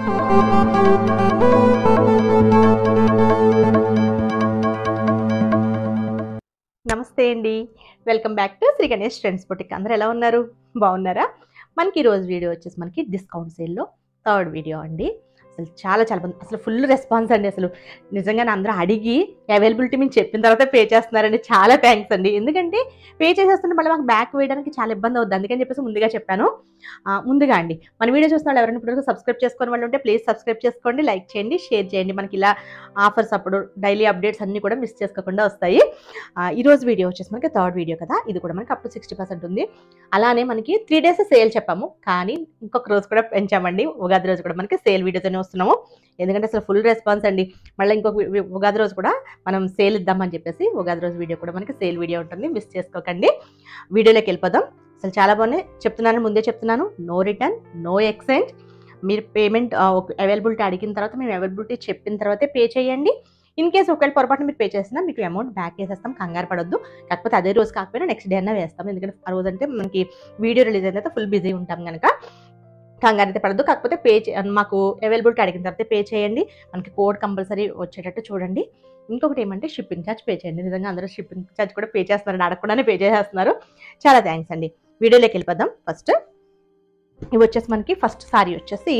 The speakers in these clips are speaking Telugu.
నమస్తే అండి, welcome back to Shri Ganesh trends boutique. అందరూ ఎలా ఉన్నారు? బాగున్నారా? మనకి ఈరోజు వీడియో వచ్చేసి మనకి డిస్కౌంట్ సేల్లో థర్డ్ వీడియో అండి. అసలు చాలా బాగుంది. అసలు ఫుల్ రెస్పాన్స్ అండి. అసలు నిజంగానే అందరూ అడిగి అవైలబిలిటీ మేము చెప్పిన తర్వాత పే చేస్తున్నారండి. చాలా థ్యాంక్స్ అండి. ఎందుకంటే పే చేసేస్తుంటే మళ్ళీ మాకు బ్యాక్ వేయడానికి చాలా ఇబ్బంది అవుద్ది. అందుకని చెప్పేసి ముందుగా చెప్పాను. ముందుగా అండి, మన వీడియో చూసిన వాళ్ళు ఎవరైనా ఇప్పుడు సబ్స్క్రైబ్ చేసుకునే వాళ్ళు ఉంటే ప్లీజ్ సబ్స్క్రైబ్ చేసుకోండి, లైక్ చేయండి, షేర్ చేయండి. మనకి ఇలా ఆఫర్స్ అప్పుడు డైలీ అప్డేట్స్ అన్నీ కూడా మిస్ చేసుకోకుండా వస్తాయి. ఈరోజు వీడియో వచ్చేసి మనకి థర్డ్ వీడియో కదా. ఇది కూడా మనకి అప్ టు 60% ఉంది. అలానే మనకి 3 days సేల్ చెప్పాము, కానీ ఇంకొక రోజు కూడా పెంచామండి. ఉగాది రోజు కూడా మనకి సేల్ వీడియోతోనే వస్తున్నాము. ఎందుకంటే అసలు ఫుల్ రెస్పాన్స్ అండి. మళ్ళీ ఇంకొక ఉగాది రోజు కూడా మనం సేల్ ఇద్దామని చెప్పేసి ఉగాది రోజు వీడియో కూడా మనకి సేల్ వీడియో ఉంటుంది. మిస్ చేసుకోకండి. వీడియోలోకి వెళ్ళిపోదాం. అసలు చాలా బాగున్నాయి. చెప్తున్నాను, ముందే చెప్తున్నాను, నో రిటర్న్, నో ఎక్స్చేంజ్. మీరు పేమెంట్ అవైలబిలిటీ అడిగిన తర్వాత మేము అవైలబిలిటీ చెప్పిన తర్వాతే పే చేయండి. ఇన్ కేసు ఒకవేళ పొరపాటున మీరు పే చేసినా మీకు అమౌంట్ బ్యాక్ చేసేస్తాం, కంగారు పడొద్దు. కాకపోతే అదే రోజు కాకపోయినా నెక్స్ట్ డే అన్నా వేస్తాం. ఎందుకంటే ఆ రోజు అంటే మనకి వీడియో రిలీజ్ అయిన తర్వాత ఫుల్ బిజీ ఉంటాం కనుక కంగారు అయితే పడద్దు. కాకపోతే మాకు అవైలబిలిటీ అడిగిన తర్వాత పే చేయండి. మనకి కోడ్ కంపల్సరీ వచ్చేటట్టు చూడండి. ఇంకొకటి ఏమంటే షిప్పింగ్ ఛార్జ్ పే చేయండి. నిజంగా అందరూ షిప్పింగ్ ఛార్జ్ కూడా పే చేస్తున్నారు, అడగకుండానే పే చేసేస్తున్నారు. చాలా థ్యాంక్స్ అండి. వీడియోలోకి వెళ్ళిపోదాం. ఫస్ట్ ఇవి వచ్చేసి మనకి ఫస్ట్ సారీ వచ్చేసి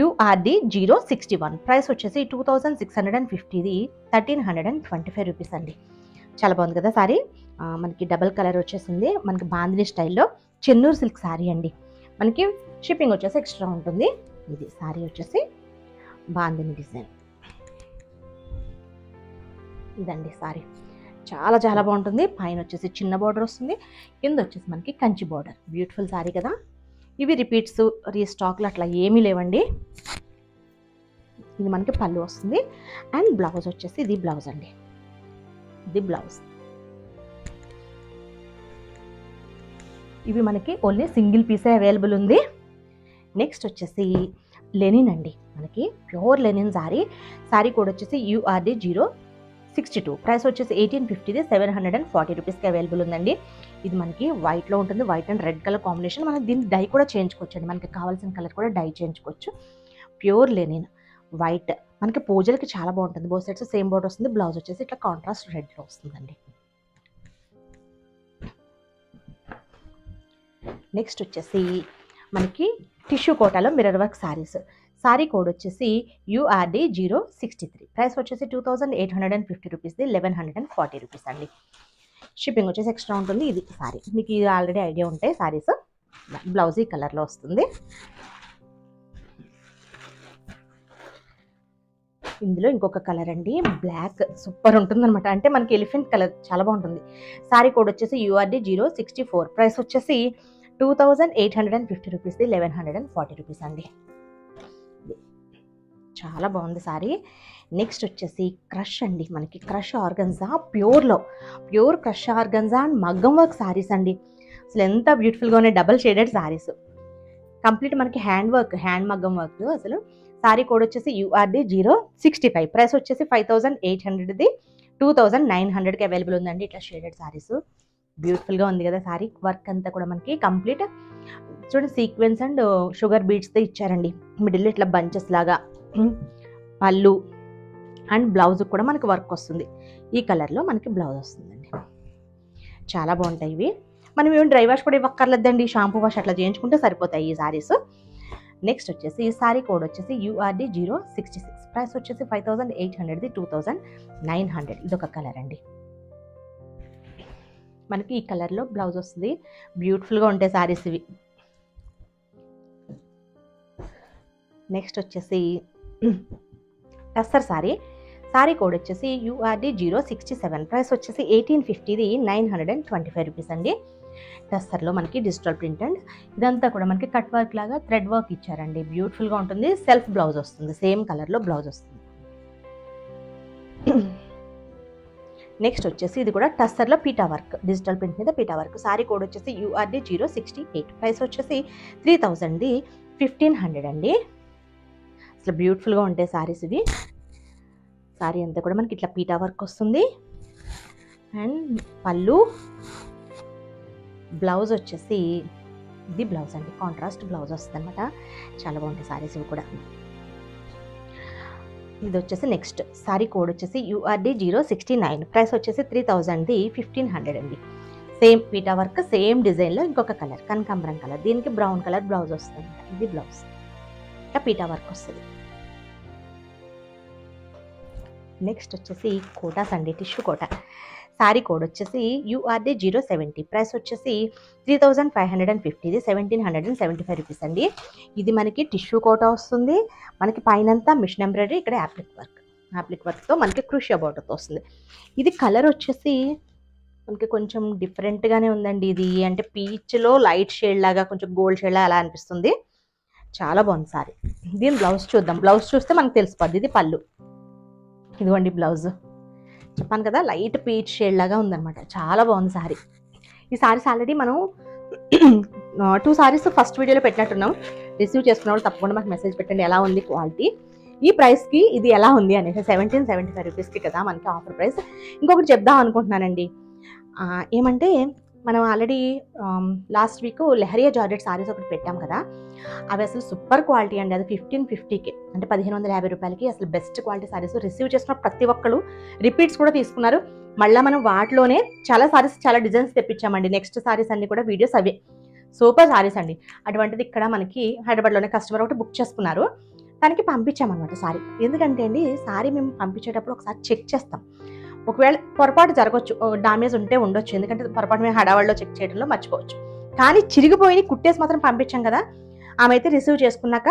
URD 061, ప్రైస్ వచ్చేసి 2650, 1325 రూపీస్ అండి. చాలా బాగుంది కదా సారీ. మనకి డబల్ కలర్ వచ్చేసింది. మనకి బాందిని స్టైల్లో చెన్నూరు సిల్క్ సారీ అండి. మనకి షిప్పింగ్ వచ్చేసి ఎక్స్ట్రా ఉంటుంది. ఇది సారీ వచ్చేసి బాందిని డిజైన్. ఇదండి సారీ. చాలా బాగుంటుంది. పైన వచ్చేసి చిన్న బార్డర్ వస్తుంది, కింద వచ్చేసి మనకి కంచి బార్డర్. బ్యూటిఫుల్ సారీ కదా. ఇవి రిపీట్స్, రీస్టాక్లు అట్లా ఏమీ లేవండి. ఇది మనకి పళ్ళు వస్తుంది. అండ్ బ్లౌజ్ వచ్చేసి ఇది బ్లౌజ్ అండి. ఇది బ్లౌజ్. ఇవి మనకి ఓన్లీ సింగిల్ పీసే అవైలబుల్ ఉంది. నెక్స్ట్ వచ్చేసి లెనిన్ అండి. మనకి pure linen sorry. Sorry code వచ్చేసి URD 062, ప్రైస్ వచ్చేసి 1850, 740 రూపీస్కి అవైలబుల్ ఉందండి. ఇది మనకి వైట్లో ఉంటుంది. White and red colour combination. మనం దీన్ని డై కూడా చేయించుకోవచ్చు అండి. మనకి కావాల్సిన కలర్ కూడా డై చేయించుకోవచ్చు. Pure linen white. మనకి పూజలకి చాలా బాగుంటుంది. బోత్ సైడ్స్ సేమ్ బోర్డర్ వస్తుంది. బ్లౌజ్ వచ్చేసి ఇట్లా కాంట్రాస్ట్ రెడ్లో వస్తుందండి. నెక్స్ట్ వచ్చేసి మనకి టిష్యూ కోటాలో mirror work saris. Sari code వచ్చేసి URD 063, ప్రైస్ వచ్చేసి 2850 రూపీస్, 1140 రూపీస్ అండి. షిప్పింగ్ వచ్చేసి ఎక్స్ట్రా ఉంటుంది. ఇది సారీ మీకు ఇది ఆల్రెడీ ఐడియా ఉంటాయి సారీస్. బ్లౌజ్ ఈ కలర్లో వస్తుంది. ఇందులో ఇంకొక కలర్ అండి, బ్లాక్. సూపర్ ఉంటుంది అనమాట. అంటే మనకి ఎలిఫెంట్ కలర్ చాలా బాగుంటుంది. సారీ కోడ్ వచ్చేసి URD 064, ప్రైస్ వచ్చేసి 2850 రూపీస్, 1140 రూపీస్ అండి. చాలా బాగుంది సారీ. నెక్స్ట్ వచ్చేసి క్రష్ అండి. మనకి crush organza pure crush organza and మగ్గం వర్క్ సారీస్ అండి. అసలు ఎంత బ్యూటిఫుల్గా ఉన్నాయి. Double shaded saris. కంప్లీట్ మనకి హ్యాండ్ మగ్గం వర్క్. అసలు సారీ కోడ్ వచ్చేసి URD 065, ప్రైస్ వచ్చేసి 5800, 2900కి అవైలబుల్ ఉందండి. ఇట్లా షేడెడ్ సారీస్. బ్యూటిఫుల్గా ఉంది కదా సారీ. వర్క్ అంతా కూడా మనకి కంప్లీట్ చూడండి సీక్వెన్స్ అండ్ షుగర్ బీడ్స్తో ఇచ్చారండి. మిడిల్ ఇట్లా బంచెస్ లాగా. పళ్ళు అండ్ బ్లౌజ్ కూడా మనకి వర్క్ వస్తుంది. ఈ కలర్లో మనకి బ్లౌజ్ వస్తుందండి. చాలా బాగుంటాయి ఇవి. మనం ఏమి డ్రై వాష్ కూడా ఇవ్వక్కర్లేదండి. షాంపూ వాష్ అట్లా చేయించుకుంటే సరిపోతాయి ఈ సారీస్. నెక్స్ట్ వచ్చేసి ఈ సారీ కోడ్ వచ్చేసి URD 066, ప్రైస్ వచ్చేసి 5800, 2900. ఇదొక కలర్ అండి. మనకి ఈ కలర్లో బ్లౌజ్ వస్తుంది. బ్యూటిఫుల్గా ఉంటాయి సారీస్ ఇవి. నెక్స్ట్ వచ్చేసి టస్సర్ సారీ కోడ్ వచ్చేసి URD 067, ప్రైస్ వచ్చేసి 1850, 925 రూపీస్ అండి. టస్సర్లో మనకి డిజిటల్ ప్రింట్ అండ్ ఇదంతా కూడా మనకి కట్ వర్క్ లాగా థ్రెడ్ వర్క్ ఇచ్చారండి. బ్యూటిఫుల్గా ఉంటుంది. సెల్ఫ్ బ్లౌజ్ వస్తుంది. సేమ్ కలర్లో బ్లౌజ్ వస్తుంది. నెక్స్ట్ వచ్చేసి ఇది కూడా టస్సర్లో పీటా వర్క్, డిజిటల్ ప్రింట్ మీద పీటా వర్క్. సారీ కోడ్ వచ్చేసి URD 068, ప్రైస్ వచ్చేసి 3000, 1500 అండి. అసలు బ్యూటిఫుల్గా ఉంటాయి సారీస్ ఇవి. సారీ అంతా కూడా మనకి ఇట్లా పీటా వర్క్ వస్తుంది. అండ్ పళ్ళు, బ్లౌజ్ వచ్చేసి ఇది బ్లౌజ్ అండి, కాంట్రాస్ట్ బ్లౌజ్ వస్తుంది అనమాట. చాలా బాగుంటాయి సారీస్ ఇవి కూడా. ఇది వచ్చేసి నెక్స్ట్ సారీ కోడ్ వచ్చేసి URD 069, ప్రైస్ వచ్చేసి 3000, 1500 అండి. సేమ్ పీటా వర్క్, సేమ్ డిజైన్లో ఇంకొక కలర్ కనకాంబరం కలర్, దీనికి బ్రౌన్ కలర్ బ్లౌజ్ వస్తుంది. ఇది బ్లౌజ్ ఇంకా పీటా వర్క్ వస్తుంది. నెక్స్ట్ వచ్చేసి కోటాస్ అండి, టిష్యూ కోటా. సారీ కోడ్ వచ్చేసి URD 070, ప్రైస్ వచ్చేసి 3550, ఇది 1775 రూపీస్ అండి. ఇది మనకి టిష్యూ కోటా వస్తుంది. మనకి పైనంతా మిషన్ ఎంబ్రాయిడరీ, ఇక్కడ యాప్లిక్ వర్క్తో మనకి క్రూషియా బోర్డర్తో వస్తుంది. ఇది కలర్ వచ్చేసి మనకి కొంచెం డిఫరెంట్గానే ఉందండి. ఇది అంటే పీచ్లో లైట్ షేడ్ లాగా, కొంచెం గోల్డ్ షేడ్ లాగా అలా అనిపిస్తుంది. చాలా బాగుంది సారీ. దీని బ్లౌజ్ చూద్దాం. బ్లౌజ్ చూస్తే మనకు తెలిసిపోద్ది. ఇది పళ్ళు, ఇదిగోండి బ్లౌజ్. చెప్పాను కదా లైట్ పీచ్ షేడ్ లాగా ఉందన్నమాట. చాలా బాగుంది సారీ. ఈ సారీస్ ఆల్రెడీ మనం 2 సారీస్ ఫస్ట్ వీడియోలో పెట్టినట్టున్నాం. రిసీవ్ చేసుకున్న వాళ్ళు తప్పకుండా మాకు మెసేజ్ పెట్టండి ఎలా ఉంది క్వాలిటీ, ఈ ప్రైస్కి ఇది ఎలా ఉంది అనేసి. 1775 రూపీస్కి కదా మనకి ఆఫర్ ప్రైస్. ఇంకొకటి చెప్దాం అనుకుంటున్నానండి, ఏమంటే మనం already last week leheriya georgette saris ఒకటి పెట్టాం కదా, అవి అసలు సూపర్ క్వాలిటీ అండి. అది 1550కి అంటే 1550 రూపాయలకి అసలు బెస్ట్ క్వాలిటీ సారీస్. రిసీవ్ చేసిన ప్రతి ఒక్కరు రిపీట్స్ కూడా తీసుకున్నారు. మళ్ళీ మనం వాటిలోనే చాలా సారీస్, చాలా డిజైన్స్ తెప్పించామండి. నెక్స్ట్ సారీస్ అన్ని కూడా వీడియోస్ అవే, సూపర్ సారీస్ అండి. అటువంటిది ఇక్కడ మనకి హైదరాబాద్లోనే కస్టమర్ ఒకటి బుక్ చేసుకున్నారు, దానికి పంపించామన్నమాట సారీ. ఎందుకంటే అండి సారీ మేము పంపించేటప్పుడు ఒకసారి చెక్ చేస్తాం. ఒకవేళ పొరపాటు జరగవచ్చు, డామేజ్ ఉంటే ఉండొచ్చు, ఎందుకంటే పొరపాటు మేము హడావాళ్ళలో చెక్ చేయడంలో మర్చిపోవచ్చు. కానీ చిరిగిపోయి కుట్టేసి మాత్రం పంపించాం కదా. ఆమె అయితే రిసీవ్ చేసుకున్నాక,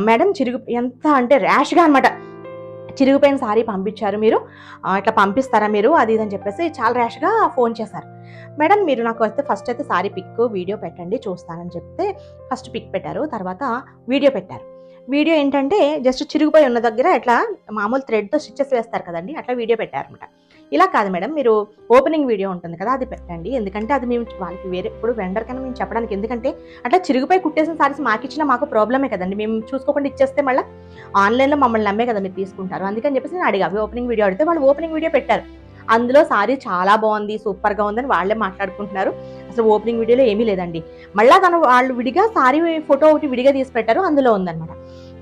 మేడం ఎంత అంటే ర్యాష్గా అనమాట, చిరిగిపోయిన సారీ పంపించారు మీరు, ఇట్లా పంపిస్తారా మీరు, అది ఇదని చెప్పేసి చాలా ర్యాష్గా ఫోన్ చేశారు. మేడం మీరు నాకు వస్తే ఫస్ట్ అయితే సారీ పిక్ వీడియో పెట్టండి చూస్తానని చెప్తే ఫస్ట్ పిక్ పెట్టారు, తర్వాత వీడియో పెట్టారు. వీడియో ఏంటంటే జస్ట్ చిరిగిపోయి ఉన్న దగ్గర ఇట్లా మామూలు థ్రెడ్తో స్టిచెస్ వేస్తారు కదండి, అట్లా వీడియో పెట్టారనమాట. ఇలా కాదు మేడం మీరు ఓపెనింగ్ వీడియో ఉంటుంది కదా అది పెట్టండి, ఎందుకంటే అది మేము వాళ్ళకి వేరే ఇప్పుడు వెండర్ కన్నా మేము చెప్పడానికి, ఎందుకంటే అట్లా చిరిగిపోయి కుట్టేసిన సారీస్ మాకు ఇచ్చినా మాకు ప్రాబ్లమే కదండి, మేము చూసుకోకుండా ఇచ్చేస్తే మళ్ళీ ఆన్లైన్లో మమ్మల్ని నమ్మే కదా మీరు తీసుకుంటారు. అందుకని చెప్పేసి నేను అడిగా ఓపెనింగ్ వీడియో అడిగితే వాళ్ళు ఓపెనింగ్ వీడియో పెట్టారు. అందులో సారీ చాలా బాగుంది, సూపర్గా ఉందని వాళ్ళే మాట్లాడుకుంటున్నారు. అసలు ఓపెనింగ్ వీడియోలో ఏమీ లేదండి. మళ్ళీ వాళ్ళు విడిగా సారీ ఫోటో ఒకటి విడిగా తీసి పెట్టారు, అందులో ఉందన్నమాట.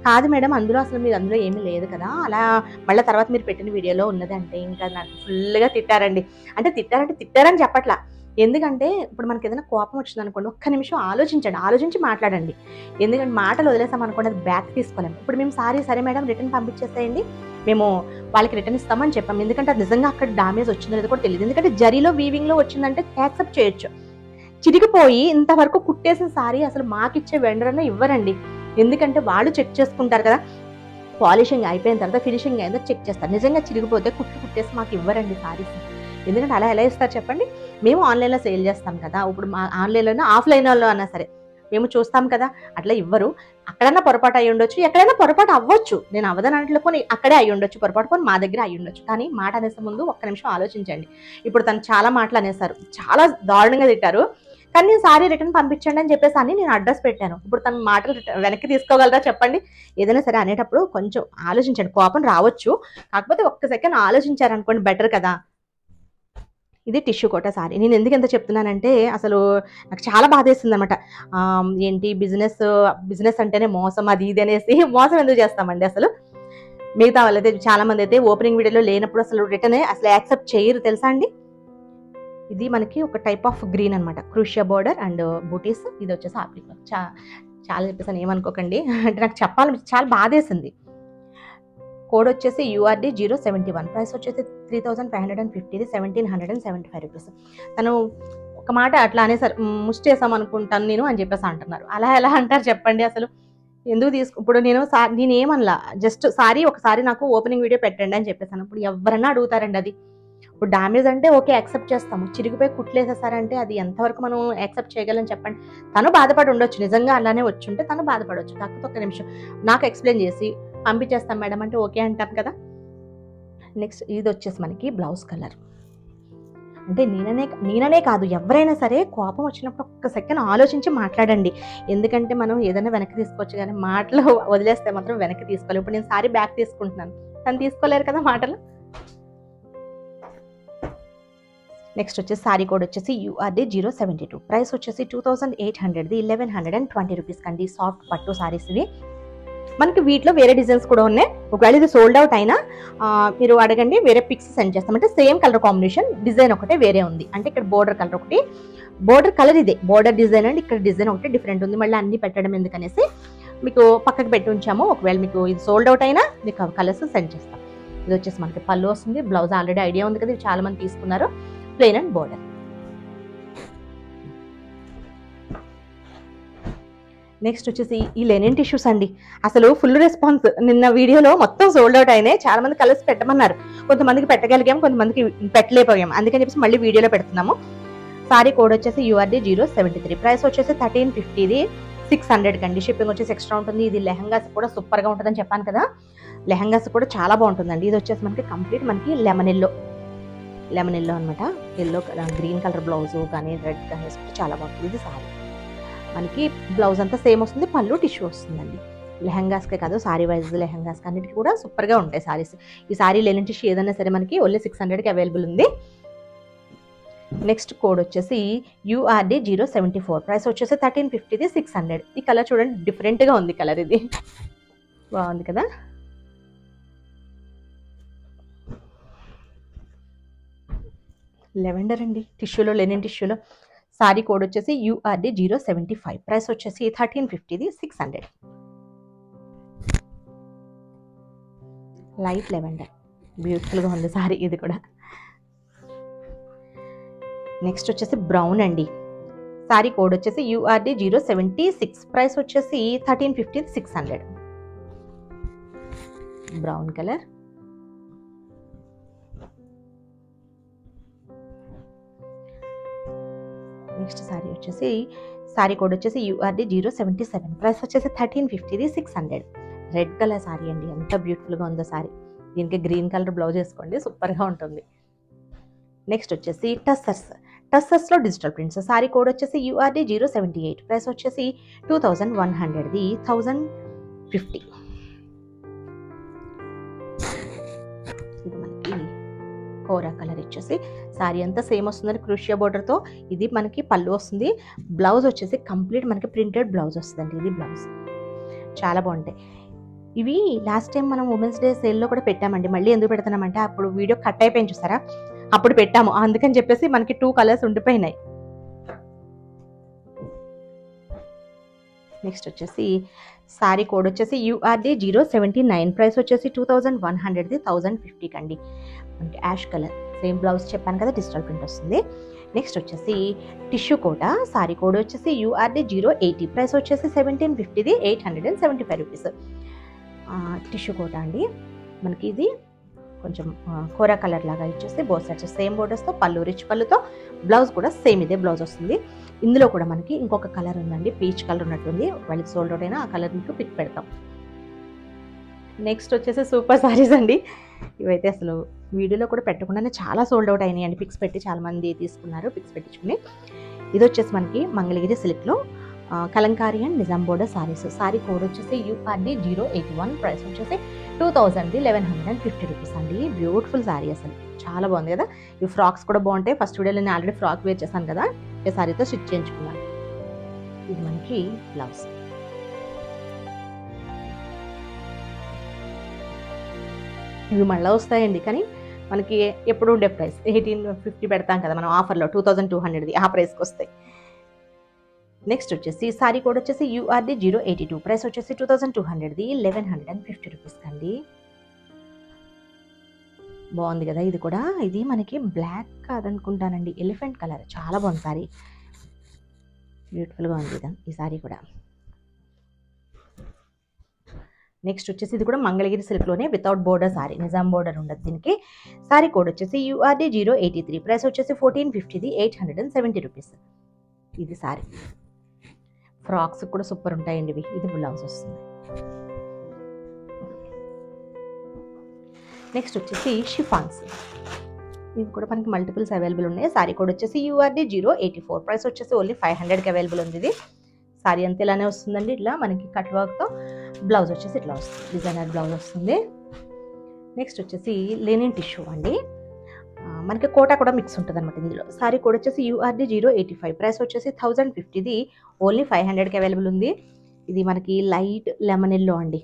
కాదు మేడం అందులో అసలు మీరు అందులో ఏమీ లేదు కదా, అలా మళ్ళీ తర్వాత మీరు పెట్టిన వీడియోలో ఉన్నదంటే ఇంకా నాకు ఫుల్గా తిట్టారండి. అంటే తిట్టారని చెప్పట్లా, ఎందుకంటే ఇప్పుడు మనకి ఏదైనా కోపం వచ్చింది అనుకోండి, ఒక్క నిమిషం ఆలోచించండి, ఆలోచించి మాట్లాడండి. ఎందుకంటే మాటలు వదిలేసాం అనుకోండి అది బ్యాక్ తీసుకోలేము. ఇప్పుడు మేము సారీ సరే మేడం రిటర్న్ పంపించేసేయండి, మేము వాళ్ళకి రిటర్న్ ఇస్తామని చెప్పాం. ఎందుకంటే అది నిజంగా అక్కడ డామేజ్ వచ్చిందో లేదో కూడా తెలియదు. ఎందుకంటే జరీలో వీవింగ్లో వచ్చిందంటే యాక్సెప్ట్ చేయొచ్చు. చిరిగిపోయి ఇంతవరకు కుట్టేసిన సారీ అసలు మాకిచ్చే వెండర్ అన్న ఇవ్వరండి, ఎందుకంటే వాళ్ళు చెక్ చేసుకుంటారు కదా, పాలిషింగ్ అయిపోయిన తర్వాత ఫినిషింగ్ అయిందో చెక్ చేస్తారు. నిజంగా చిరిగిపోతే కుట్టేసి మాకు ఇవ్వరండి సారీస్, ఎందుకంటే అలా ఎలా ఇస్తారు చెప్పండి. మేము ఆన్లైన్లో సేల్ చేస్తాం కదా, ఇప్పుడు మా ఆన్లైన్లోనే ఆఫ్లైన్లో అన్నా సరే మేము చూస్తాం కదా, అట్లా ఇవ్వరు. అక్కడన్నా పొరపాటు అయ్యి ఉండొచ్చు, ఎక్కడైనా పొరపాటు అవ్వచ్చు, నేను అవదని అంటలేకొని అక్కడే అయ్యి ఉండొచ్చు, పొరపాటు పోని మా దగ్గర అయ్యి ఉండొచ్చు. కానీ మాట అనేసే ముందు ఒక్క నిమిషం ఆలోచించండి. ఇప్పుడు తను చాలా మాటలు అనేసారు, చాలా దారుణంగా తిట్టారు. కానీ నేను సారీ రిటర్న్ పంపించండి అని చెప్పేసి అని నేను అడ్రస్ పెట్టాను. ఇప్పుడు తన మాటలు వెనక్కి తీసుకోగలరా చెప్పండి. ఏదైనా సరే అనేటప్పుడు కొంచెం ఆలోచించండి, కోపం రావచ్చు, కాకపోతే ఒక్క సెకండ్ ఆలోచించారనుకోండి బెటర్ కదా. ఇది టిష్యూ కోట సారీ. నేను ఎందుకు ఎంత చెప్తున్నానంటే అసలు నాకు చాలా బాధ వేస్తుంది అనమాట. ఏంటి బిజినెస్ అంటేనే మోసం, అది ఇది అనేసి మోసం ఎందుకు చేస్తామండి అసలు. మిగతా వాళ్ళైతే చాలా మంది అయితే ఓపెనింగ్ వీడియోలో లేనప్పుడు అసలు రిటర్న్ అసలు యాక్సెప్ట్ చేయరు తెలుసా అండి. ఇది మనకి ఒక టైప్ ఆఫ్ గ్రీన్ అనమాట, క్రూషియా బోర్డర్ అండ్ బూటీస్. ఇది వచ్చేసి ఆప్లిక్ వర్క్. చాలా చెప్పేసాను ఏమనుకోకండి, అంటే నాకు చెప్పాలి చాలా బాధేసింది. కోడ్ వచ్చేసి URD 071, ప్రైస్ వచ్చేసి 3550, ఇది 1775 రూపీస్. తను ఒక మాట అట్లా అనేసారు, ముష్టి చేసాం అనుకుంటాను నేను అని చెప్పేసి అంటున్నారు. అలా ఎలా అంటారు చెప్పండి అసలు, ఎందుకు ఇప్పుడు నేనేమనలా, జస్ట్ ఒకసారి నాకు ఓపెనింగ్ వీడియో పెట్టండి అని చెప్పేసాను. ఇప్పుడు ఎవరన్నా అడుగుతారండి అది. ఇప్పుడు డ్యామేజ్ అంటే ఓకే యాక్సెప్ట్ చేస్తాము, చిరిగిపోయి కుట్లేసేసారంటే అది ఎంతవరకు మనం యాక్సెప్ట్ చేయగలం చెప్పండి. తను బాధపడి ఉండొచ్చు, నిజంగా అలానే వచ్చుంటే తను బాధపడవచ్చు. కాకపోతే ఒక్క నిమిషం నాకు ఎక్స్ప్లెయిన్ చేసి పంపించేస్తాం మేడం అంటే ఓకే అంటారు కదా. నెక్స్ట్ ఇది వచ్చేసి మనకి బ్లౌజ్ కలర్. అంటే నేననే కాదు ఎవరైనా సరే కోపం వచ్చినప్పుడు ఒక్క సెకండ్ ఆలోచించి మాట్లాడండి. ఎందుకంటే మనం ఏదైనా వెనక్కి తీసుకోవచ్చు, కానీ మాటలు వదిలేస్తే మాత్రం వెనక్కి తీసుకోవాలి. ఇప్పుడు నేను సారీ బ్యాక్ తీసుకుంటున్నాను, తను తీసుకోలేరు కదా మాటలు. నెక్స్ట్ వచ్చేసి సారీ కోడ్ వచ్చేసి URD 072, ప్రైస్ వచ్చేసి 2800, 1120 రూపీస్ కండి. సాఫ్ట్ పట్టు సారీస్ ఇవి. మనకి వీటిలో వేరే డిజైన్స్ కూడా ఉన్నాయి. ఒకవేళ ఇది సోల్డ్ అవుట్ అయినా మీరు అడగండి, వేరే పిక్స్ సెండ్ చేస్తాం. అంటే సేమ్ కలర్ కాంబినేషన్, డిజైన్ ఒకటే వేరే ఉంది. అంటే ఇక్కడ బోర్డర్ కలర్ ఒకటి, బోర్డర్ కలర్ ఇదే, బోర్డర్ డిజైన్ అండి. ఇక్కడ డిజైన్ ఒకటి డిఫరెంట్ ఉంది. మళ్ళీ అన్ని పెట్టడం ఎందుకనేసి మీకు పక్కకు పెట్టి ఉంచాము. ఒకవేళ మీకు ఇది సోల్డ్ అవుట్ అయినా మీకు కలర్స్ సెండ్ చేస్తాం. ఇది వచ్చేసి మనకి పళ్ళు వస్తుంది. బ్లౌజ్ ఆల్రెడీ ఐడియా ఉంది కదా, చాలా మంది తీసుకున్నారు. Plain and border. నెక్స్ట్ వచ్చేసి ఈ లెనిన్ టిష్యూస్ అండి. అసలు ఫుల్ రెస్పాన్స్. నిన్న వీడియోలో మొత్తం సోల్డ్ అవుట్ అయినాయి. చాలా మంది కలర్స్ పెట్టమన్నారు. కొంతమందికి పెట్టగలిగాం, కొంతమందికి పెట్టలేకపోయాం. అందుకని చెప్పేసి మళ్ళీ వీడియోలో పెడుతున్నాము. సారీ కోడ్ వచ్చేసి URD 073, ప్రైస్ వచ్చేసి 1350, 600 కండి. షిప్పింగ్ వచ్చేసి ఎక్స్ట్రా ఉంటుంది. ఇది లెహంగాస్ కూడా సూపర్గా ఉంటుందని చెప్పాను కదా, లెహంగాస్ కూడా చాలా బాగుంటుందండి. ఇది వచ్చేసి మనకి కంప్లీట్ మనకి లెమన్ ఎల్లో అనమాట. ఎల్లో గ్రీన్ కలర్ బ్లౌజ్ కానీ రెడ్ కానీ వేసుకుంటే చాలా బాగుంటుంది. ఇది సారీ మనకి బ్లౌజ్ అంతా సేమ్ వస్తుంది, పళ్ళు టిష్యూ వస్తుందండి. లెహంగాస్కే కాదు, సారీ వైజ్ లెహంగాస్ అన్నిటికీ కూడా సూపర్గా ఉంటాయి సారీస్. ఈ సారీ లెనిన్ టిష్యూ ఏదైనా సరే మనకి ఓన్లీ 600కి అవైలబుల్ ఉంది. నెక్స్ట్ కోడ్ వచ్చేసి URD 074, ప్రైస్ వచ్చేసి 1350, 600. ఈ కలర్ చూడండి, డిఫరెంట్గా ఉంది కలర్. ఇది బాగుంది కదా. లెవెండర్ అండి, టిష్యూలో, లెనిన్ టిష్యూలో. సారీ కోడ్ వచ్చేసి URD 075, ప్రైస్ వచ్చేసి 1350, 600. లైట్ లెవెండర్, బ్యూటిఫుల్గా ఉంది సారీ ఇది కూడా. నెక్స్ట్ వచ్చేసి బ్రౌన్ అండి. సారీ కోడ్ వచ్చేసి URD 076, ప్రైస్ వచ్చేసి 1350, 600. Brown colour. నెక్స్ట్ సారీ వచ్చేసి సారీ కోడ్ వచ్చేసి URD 077, ప్రైస్ వచ్చేసి 1350, 600. రెడ్ కలర్ సారీ అండి, ఎంత బ్యూటిఫుల్గా ఉందో సారీ. దీనికి గ్రీన్ కలర్ బ్లౌజ్ వేసుకోండి, సూపర్గా ఉంటుంది. నెక్స్ట్ వచ్చేసి టస్సర్స్లో డిజిటల్ ప్రింట్స్. సారీ కోడ్ వచ్చేసి URD 078, ప్రైస్ వచ్చేసి 2100, 1050. ఇది మనకి కోరా కలర్ ఇచ్చేసి సారీ అంతా సేమ్ వస్తుందని క్రూషియా బోర్డర్తో. ఇది మనకి పళ్ళు వస్తుంది. బ్లౌజ్ వచ్చేసి కంప్లీట్ మనకి ప్రింటెడ్ బ్లౌజ్ వస్తుందండి. ఇది బ్లౌజ్ చాలా బాగుంటాయి. ఇవి లాస్ట్ టైం మనం ఉమెన్స్ డే సేల్లో కూడా పెట్టామండి. మళ్ళీ ఎందుకు పెడుతున్నామంటే అప్పుడు వీడియో కట్ అయిపోయింది చూసారా, అప్పుడు పెట్టాము. అందుకని చెప్పేసి మనకి 2 కలర్స్ ఉండిపోయినాయి. నెక్స్ట్ వచ్చేసి సారీ కోడ్ వచ్చేసి URD 079, ప్రైస్ వచ్చేసి 2100, 1050 కండి. మనకి యాష్ కలర్, సేమ్ బ్లౌజ్ చెప్పాను కదా, డిజిటల్ ప్రింట్ వస్తుంది. నెక్స్ట్ వచ్చేసి టిష్యూ కోట. సారీ కోడ్ వచ్చేసి URD 080, ప్రైస్ వచ్చేసి 1750, 875 రూపీస్. టిష్యూ కోట అండి. మనకి ఇది కొంచెం కోరా కలర్ లాగా ఇచ్చేసి బోత్ సైడ్స్ సేమ్ బోర్డర్స్తో, పళ్ళు రిచ్ పళ్ళుతో, బ్లౌజ్ కూడా సేమ్ ఇదే బ్లౌజ్ వస్తుంది. ఇందులో కూడా మనకి ఇంకొక కలర్ ఉందండి, పీచ్ కలర్ ఉన్నట్టుంది. వాళ్ళకి సోల్డ్ అవుట్ అయినా ఆ కలర్ మీకు పిక్ పెడతాం. నెక్స్ట్ వచ్చేసి సూపర్ సారీస్ అండి. ఇవైతే అసలు వీడియోలో కూడా పెట్టకుండానే చాలా సోల్డ్ అవుట్ అయినాయి అండి. పిక్స్ పెట్టి చాలామంది తీసుకున్నారు, పిక్స్ పెట్టించుకుని. ఇది వచ్చేసి మనకి మంగళగిరి సిల్క్లో kalamkari and Nizam border saris. Sari code వచ్చేసి URD 081, ప్రైస్ వచ్చేసి 2000, 1150 రూపీస్ అండి. బ్యూటిఫుల్ సారీ, అసలు చాలా బాగుంది కదా. ఈ ఫ్రాక్స్ కూడా బాగుంటాయి. ఫస్ట్ వీడియోలో నేను ఆల్రెడీ ఫ్రాక్ వేర్ చేశాను కదా, ఈ సారీతో స్టిచ్ చేయించుకున్నాను. ఇది మనకి బ్లౌజ్. ఇవి మళ్ళీ వస్తాయండి, కానీ మనకి ఎప్పుడు ఉండే ప్రైస్ 1850 పెడతాం కదా మనం ఆఫర్లో, 2200 ఆ ప్రైస్కి వస్తాయి. నెక్స్ట్ వచ్చేసి సారీ కోడ్ వచ్చేసి URD 082, ప్రైస్ వచ్చేసి 2200, 1150 రూపీస్ కండి. బాగుంది కదా ఇది కూడా. ఇది మనకి బ్లాక్ కాదనుకుంటానండి, ఎలిఫెంట్ కలర్, చాలా బాగుంది సారీ. బ్యూటిఫుల్గా ఉంది ఈ సారీ కూడా. నెక్స్ట్ వచ్చేసి ఇది కూడా మంగళగిరి సిల్క్లోనే without border sari, Nizam border ఉండదు దీనికి. సారీ కోడ్ వచ్చేసి URD 083, ప్రైస్ వచ్చేసి 1450, 870 రూపీస్. ఇది సారీ. ఫ్రాక్స్ కూడా సూపర్ ఉంటాయండి ఇవి. ఇది బ్లౌజ్ వస్తుంది. నెక్స్ట్ వచ్చేసి షిఫాన్స్. ఇవి కూడా మనకి మల్టిపుల్స్ అవైలబుల్ ఉన్నాయి. సారీ కోడ్ వచ్చేసి URD 084, ప్రైస్ వచ్చేసి ఓన్లీ 500కి అవైలబుల్ ఉంది. ఇది సారీ అంతా ఇలానే వస్తుందండి, ఇట్లా మనకి కట్ వర్క్తో. బ్లౌజ్ వచ్చేసి ఇట్లా వస్తుంది, డిజైనర్ బ్లౌజ్ వస్తుంది. నెక్స్ట్ వచ్చేసి లెనిన్ టిష్యూ అండి. మనకి కోటా కూడా మిక్స్ ఉంటుంది అనమాట ఇందులో. సారీ కోడ్ వచ్చేసి URD 085, ప్రైస్ వచ్చేసి 1050. ఇది ఓన్లీ 500కి అవైలబుల్ ఉంది. ఇది మనకి లైట్ లెమన్ ఎల్లో అండి,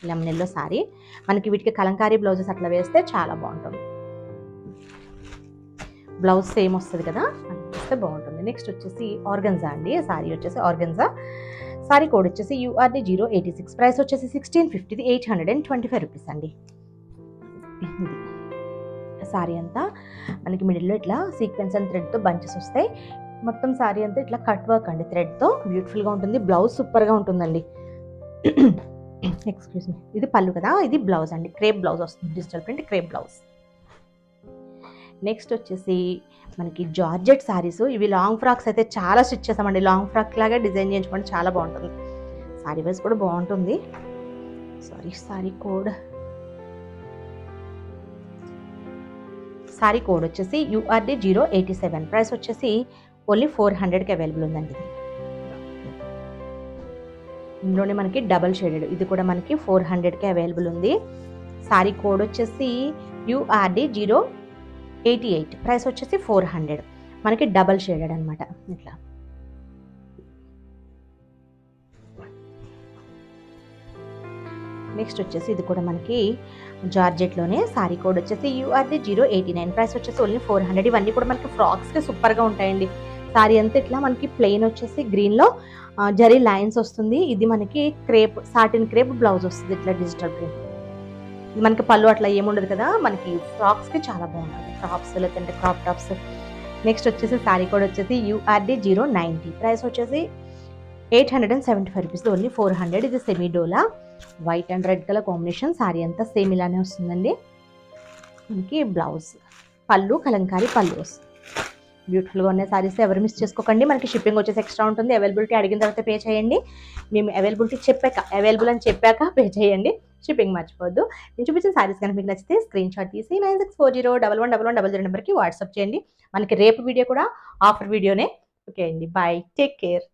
లెమన్ ఎల్లో సారీ. మనకి వీటికి కలంకారీ బ్లౌజెస్ అట్లా వేస్తే చాలా బాగుంటుంది. బ్లౌజ్ సేమ్ వస్తుంది కదా, అట్లా వేస్తే బాగుంటుంది. నెక్స్ట్ వచ్చేసి ఆర్గన్జా అండి, సారీ వచ్చేసి ఆర్గన్జా. సారీ కోడ్ వచ్చేసి URD 086, ప్రైస్ వచ్చేసి 1650. ఇది 825 రూపీస్ అండి. ఇది సారీ అంతా మనకి మిడిల్లో ఇట్లా సీక్వెన్స్ అండ్ థ్రెడ్తో బంచెస్ వస్తాయి. మొత్తం సారీ అంతా ఇట్లా కట్ వర్క్ అండి, థ్రెడ్తో బ్యూటిఫుల్గా ఉంటుంది. బ్లౌజ్ సూపర్గా ఉంటుందండి. ఎక్స్క్యూజ్ మీ, ఇది పళ్ళు కదా, ఇది బ్లౌజ్ అండి, క్రేప్ బ్లౌజ్ వస్తుంది, digital print crepe blouse. Next వచ్చేసి మనకి జార్జెట్ సారీస్. ఇవి లాంగ్ ఫ్రాక్స్ అయితే చాలా స్టిచ్ చేస్తామండి, లాంగ్ ఫ్రాక్ లాగా డిజైన్ చేయించుకోండి, చాలా బాగుంటుంది. సారీ వైజ్ కూడా బాగుంటుంది. సారీ కోడ్ వచ్చేసి URD 087, ప్రైస్ వచ్చేసి ఓన్లీ 400కి అవైలబుల్ ఉందండి. ఇందులోనే మనకి డబల్ షేడెడ్, ఇది కూడా మనకి 400కి అవైలబుల్ ఉంది. సారీ కోడ్ వచ్చేసి URD 088, ప్రైస్ వచ్చేసి 400. మనకి డబల్ షేడెడ్ అనమాట ఇట్లా. నెక్స్ట్ వచ్చేసి ఇది కూడా మనకి జార్జెట్లోనే. సారీ కోడ్ వచ్చేసి URD 089, ప్రైస్ వచ్చేసి ఓన్లీ 400. ఇవన్నీ కూడా మనకి ఫ్రాక్స్కి సూపర్గా ఉంటాయండి. సారీ అంతా ఇట్లా మనకి ప్లెయిన్ వచ్చేసి గ్రీన్లో జరీ లైన్స్ వస్తుంది. ఇది మనకి క్రేప్, సాటిన్ క్రేప్ బ్లౌజ్ వస్తుంది, ఇట్లా డిజిటల్ ప్రింట్. ఇది మనకి పళ్ళు అట్లా ఏముండదు కదా, మనకి ఫ్రాక్స్కి చాలా బాగుంటుంది, టాప్స్ లేదంటే క్రాప్ టాప్స్. నెక్స్ట్ వచ్చేసి సారీ కోడ్ వచ్చేసి URD 090, ప్రైస్ వచ్చేసి 875 రూపీస్, ఓన్లీ 400. ఇది semi dola, white and red colour combination. Sorry అంతా సేమ్ ఇలానే వస్తుందండి. మనకి బ్లౌజ్, పళ్ళు కలంకారీ పళ్ళు వస్తుంది. బ్యూటిఫుల్గా ఉన్న సారీస్ ఎవరు మిస్ చేసుకోకండి. మనకి షిప్పింగ్ వచ్చేసి ఎక్స్ట్రా ఉంటుంది. అవైలబిలిటీ అడిగిన తర్వాత పే చేయండి. మేము అవైలబిలిటీ అవైలబుల్ అని చెప్పాక పే చేయండి, షిప్పింగ్ మర్చిపోవద్దు. నేను చూపించిన సారీస్ కనుక మీకు నచ్చితే స్క్రీన్ షాట్ తీసి 9640111100 నెంబర్కి వాట్సాప్ చేయండి. మనకి రేపు వీడియో కూడా ఆఫర్ వీడియోనే. ఓకే అండి, బాయ్, టేక్ కేర్.